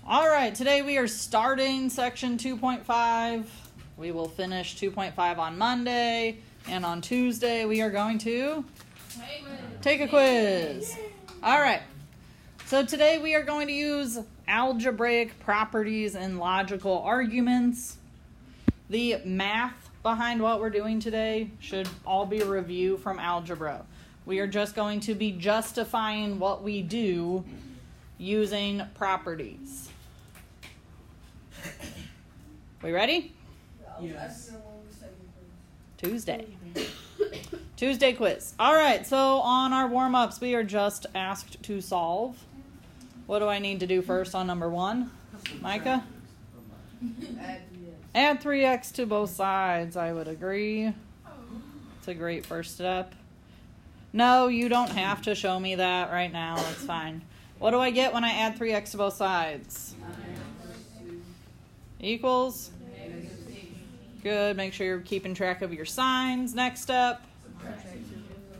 All right, today we are starting section 2.5. We will finish 2.5 on Monday, and on Tuesday we are going to take a quiz. All right, so today we are going to use algebraic properties and logical arguments. The math behind what we're doing today should all be a review from algebra. We are just going to be justifying what we do using properties. We ready? Yes. Tuesday quiz. All right, so on our warm-ups, we are just asked to solve. What do I need to do first on number 1? Micah? Add 3x to both sides. I would agree. It's a great first step. No, you don't have to show me that right now. It's fine. What do I get when I add 3x to both sides? Equals? Good. Make sure you're keeping track of your signs. Next step.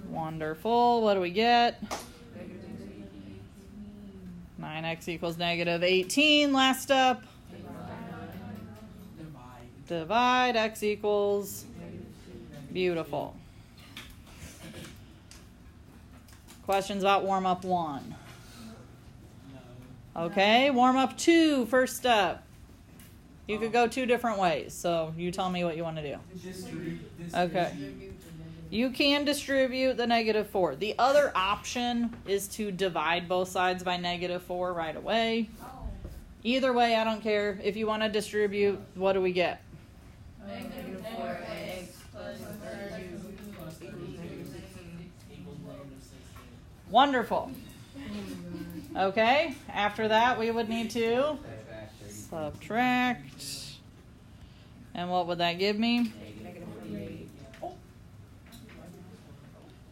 Wonderful. What do we get? 9x equals negative 18. Last step. Divide. X equals. Beautiful. Questions about warm-up 1? Okay, warm-up 2, first step. You could go 2 different ways, so you tell me what you want to do. Okay. You can distribute the negative 4. The other option is to divide both sides by negative 4 right away. Either way, I don't care. If you want to distribute, what do we get? Negative 4x plus 32. Wonderful. Okay, after that, we would need to subtract. And what would that give me?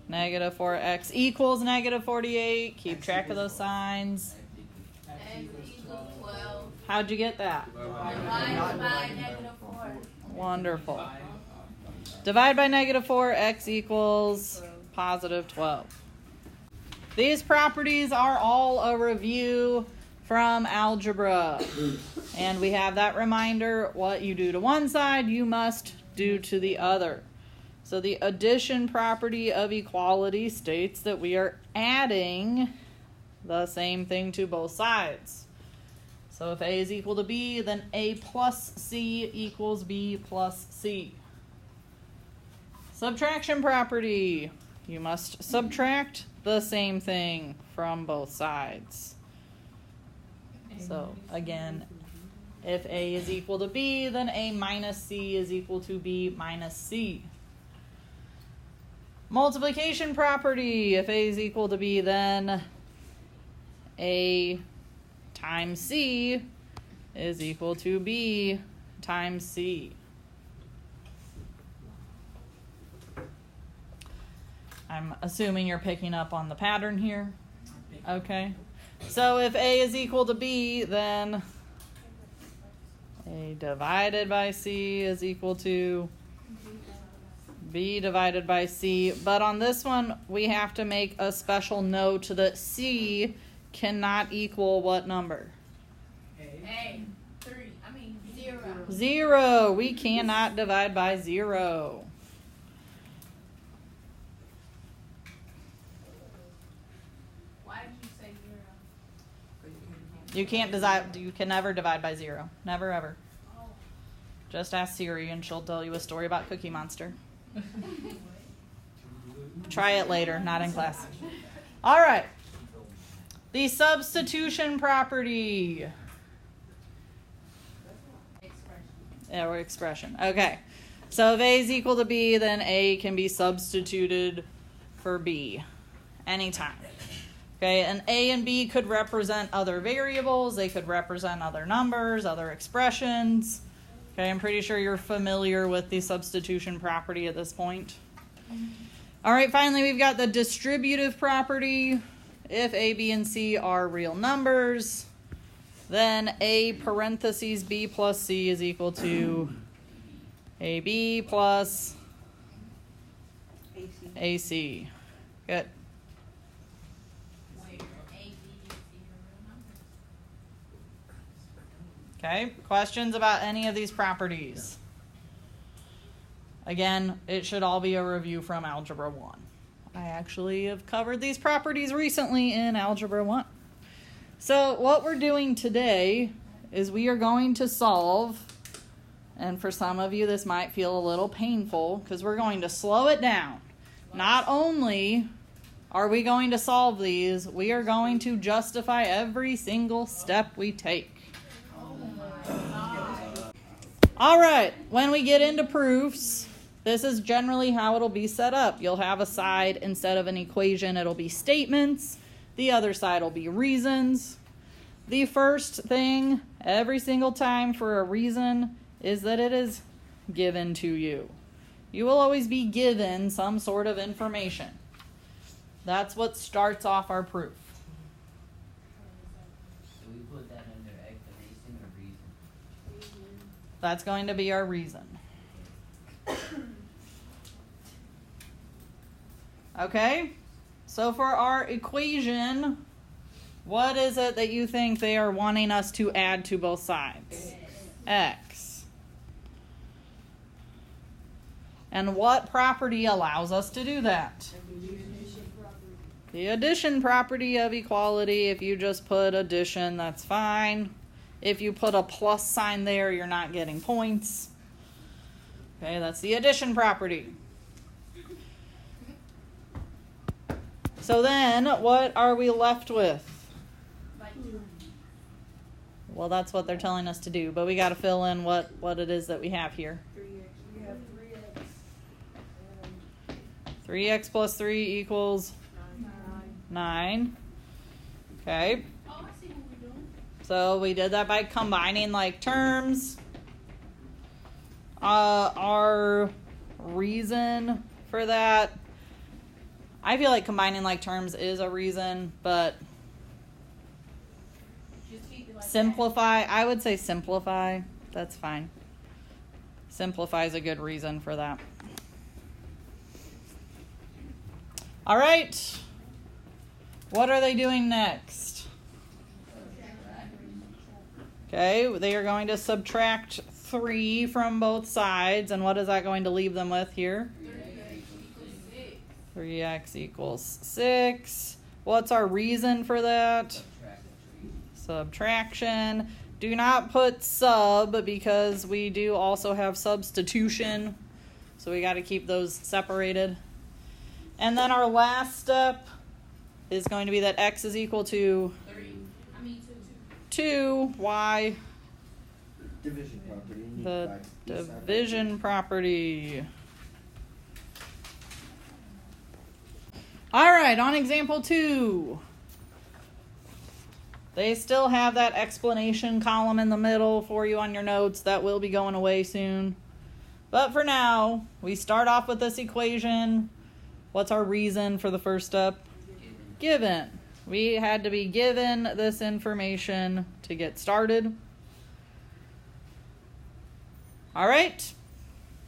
Negative 4x equals negative 48. Keep track of those signs. X equals 12. How'd you get that? Divided by negative 4. Wonderful. Divide by negative 4, x equals positive 12. These properties are all a review from algebra. And we have that reminder, what you do to one side, you must do to the other. So the addition property of equality states that we are adding the same thing to both sides. So if A is equal to B, then A plus C equals B plus C. Subtraction property. You must subtract the same thing from both sides. So again, if A is equal to B, then A minus C is equal to B minus C. Multiplication property. If A is equal to B, then A times C is equal to B times C. I'm assuming you're picking up on the pattern here. Okay. So if A is equal to B, then A divided by C is equal to B divided by C. But on this one, we have to make a special note that C cannot equal what number? A. 0. 0. We cannot divide by 0. Why did you say 0? You can't decide. You can never divide by 0. Never ever. Oh. Just ask Siri and she'll tell you a story about Cookie Monster. Try it later, not in class. All right. The substitution property. Or expression. Okay. So if A is equal to B, then A can be substituted for B anytime. Okay, and A and B could represent other variables. They could represent other numbers, other expressions. Okay, I'm pretty sure you're familiar with the substitution property at this point. All right, finally, we've got the distributive property. If A, B, and C are real numbers, then A parentheses B plus C is equal to AB plus AC. Good. Where A, B, and C are real numbers. Okay, questions about any of these properties? Again, it should all be a review from Algebra 1. I actually have covered these properties recently in Algebra 1. So what we're doing today is we are going to solve, and for some of you this might feel a little painful because we're going to slow it down. Not only are we going to solve these, we are going to justify every single step we take. All right, when we get into proofs, this is generally how it'll be set up. You'll have a side, instead of an equation, it'll be statements. The other side will be reasons. The first thing, every single time for a reason, is that it is given to you. You will always be given some sort of information. That's what starts off our proof. So we put that under explanation or reason? That's going to be our reason. Okay? So for our equation, what is it that you think they are wanting us to add to both sides? X. And what property allows us to do that? The addition property of equality. If you just put addition, that's fine. If you put a plus sign there, you're not getting points. Okay, that's the addition property. So then, what are we left with? Well, that's what they're telling us to do, but we got to fill in what it is that we have here. 3x. We have 3x. 3x plus 3 equals 9. Okay. Oh, I see what we're doing. So we did that by combining like terms. Our reason for that, I feel like combining like terms is a reason, but Just keep it like simplify, I would say simplify. That's fine. Simplify is a good reason for that. All right. What are they doing next? Okay, they are going to subtract 3 from both sides, and what is that going to leave them with here? 3x equals 6. What's our reason for that? Subtraction. Do not put sub because we do also have substitution, so we got to keep those separated. And then our last step is going to be that x is equal to 2. Why? Division property. You need The five to be division property. All right, on example 2. They still have that explanation column in the middle for you on your notes. That will be going away soon. But for now, we start off with this equation. What's our reason for the first step? Given. We had to be given this information to get started. All right.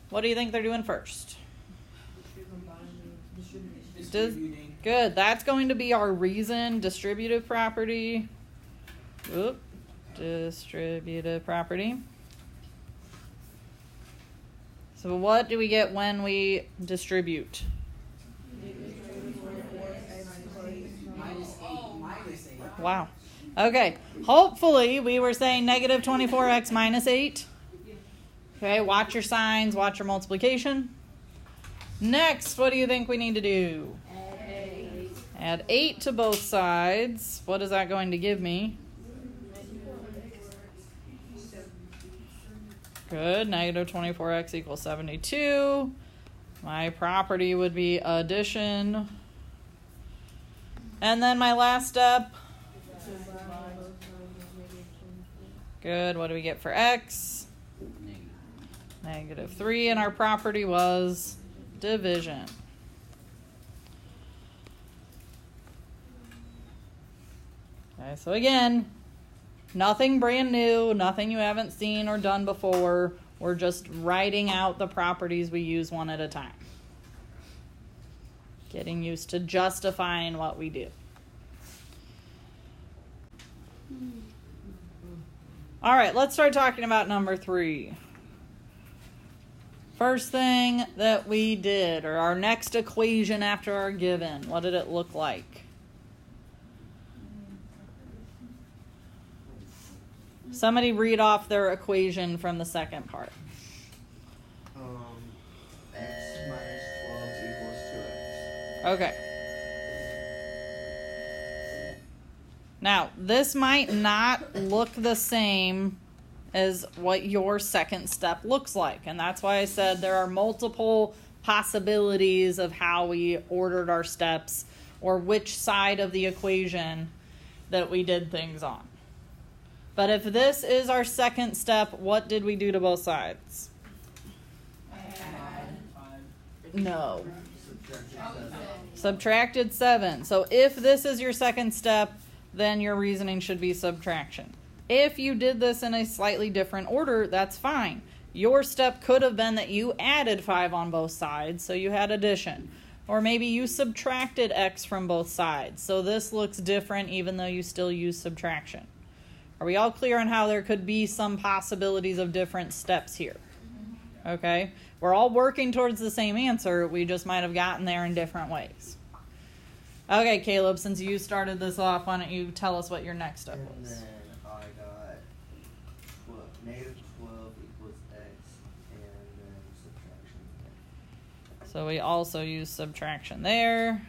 What do you think they're doing first? Distributing. Good. That's going to be our reason. Distributive property. Oop. Distributive property. So what do we get when we distribute? Wow. Okay. Hopefully we were saying negative 24x minus 8. Okay, watch your signs, watch your multiplication. Next, what do you think we need to do? Add 8 to both sides. What is that going to give me? Good. Negative 24x equals 72. My property would be addition. And then my last step. Good. What do we get for x? Negative 3. And our property was division. Okay, so again, nothing brand new, nothing you haven't seen or done before. We're just writing out the properties we use one at a time. Getting used to justifying what we do. All right, let's start talking about number 3. First thing that we did, or our next equation after our given, what did it look like? Somebody read off their equation from the second part. X minus 12 equals 2x. Okay. Now, this might not look the same as what your second step looks like. And that's why I said there are multiple possibilities of how we ordered our steps or which side of the equation that we did things on. But if this is our second step, what did we do to both sides? No. Subtracted 7. So if this is your second step, then your reasoning should be subtraction. If you did this in a slightly different order, that's fine. Your step could have been that you added 5 on both sides, so you had addition. Or maybe you subtracted x from both sides, so this looks different even though you still use subtraction. Are we all clear on how there could be some possibilities of different steps here? Okay? We're all working towards the same answer, we just might have gotten there in different ways. Okay, Caleb, since you started this off, why don't you tell us what your next step And was? then I got negative 12 equals x, and then subtraction. So we also use subtraction there,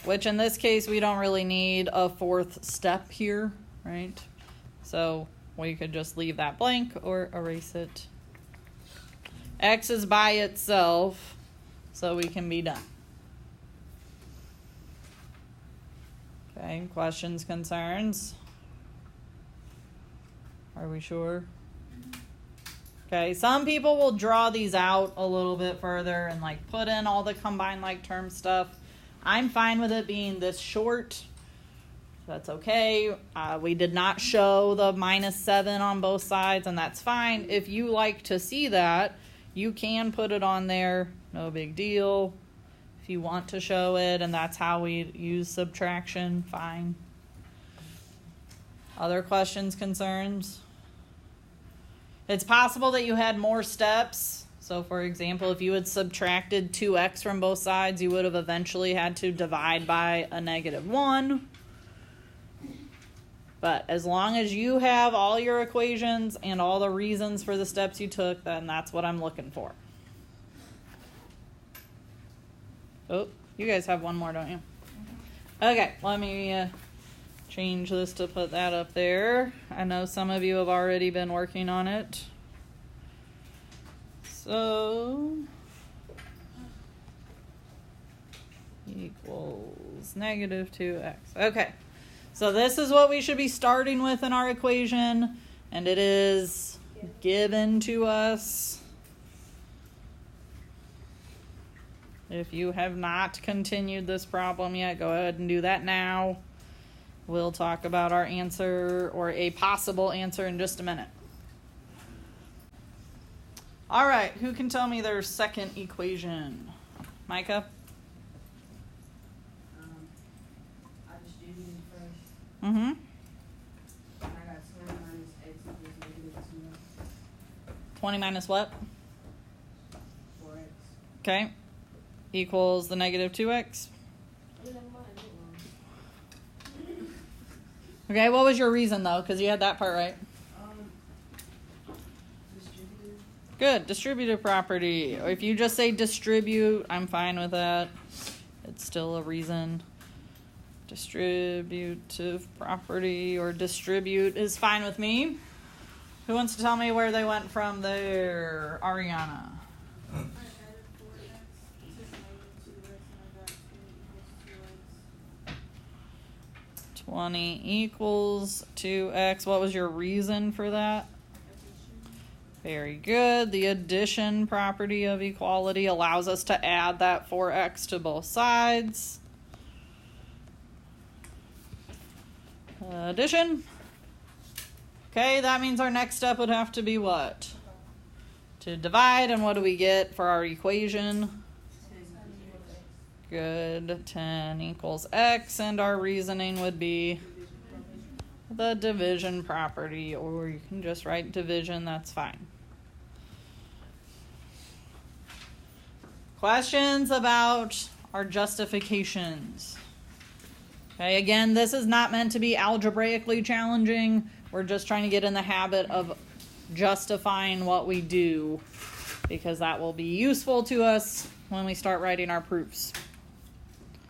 which in this case we don't really need a fourth step here, right? So we could just leave that blank or erase it. X is by itself, so we can be done. Okay, questions, concerns? Are we sure? Okay, some people will draw these out a little bit further and like put in all the combined like term stuff. I'm fine with it being this short. That's okay. We did not show the -7 on both sides, and that's fine. If you like to see that, you can put it on there. No big deal. If you want to show it, and that's how we use subtraction, fine. Other questions, concerns? It's possible that you had more steps. So, for example, if you had subtracted 2x from both sides, you would have eventually had to divide by a -1. But as long as you have all your equations and all the reasons for the steps you took, then that's what I'm looking for. Oh, you guys have one more, don't you? Okay, let me change this to put that up there. I know some of you have already been working on it. So, equals -2x. Okay, so this is what we should be starting with in our equation, and it is given to us. If you have not continued this problem yet, go ahead and do that now. We'll talk about our answer or a possible answer in just a minute. All right, who can tell me their second equation? Micah? I distributed first. Mm-hmm. And I got 20 minus x equals -2x. 20 minus what? 4x. Okay. Equals the -2x. Okay, what was your reason, though? Because you had that part right. Distributed. Good. Distributive property. If you just say distribute, I'm fine with that. It's still a reason. Distributive property or distribute is fine with me. Who wants to tell me where they went from there? Ariana. I added 4x, it says -2x, and I got 20 equals 2x. What was your reason for that? Very good. The addition property of equality allows us to add that 4x to both sides. Addition. Okay, that means our next step would have to be what? To divide, and what do we get for our equation? Good. 10 equals x, and our reasoning would be the division property, or you can just write division, that's fine. Questions about our justifications? Okay, again, this is not meant to be algebraically challenging. We're just trying to get in the habit of justifying what we do, because that will be useful to us when we start writing our proofs.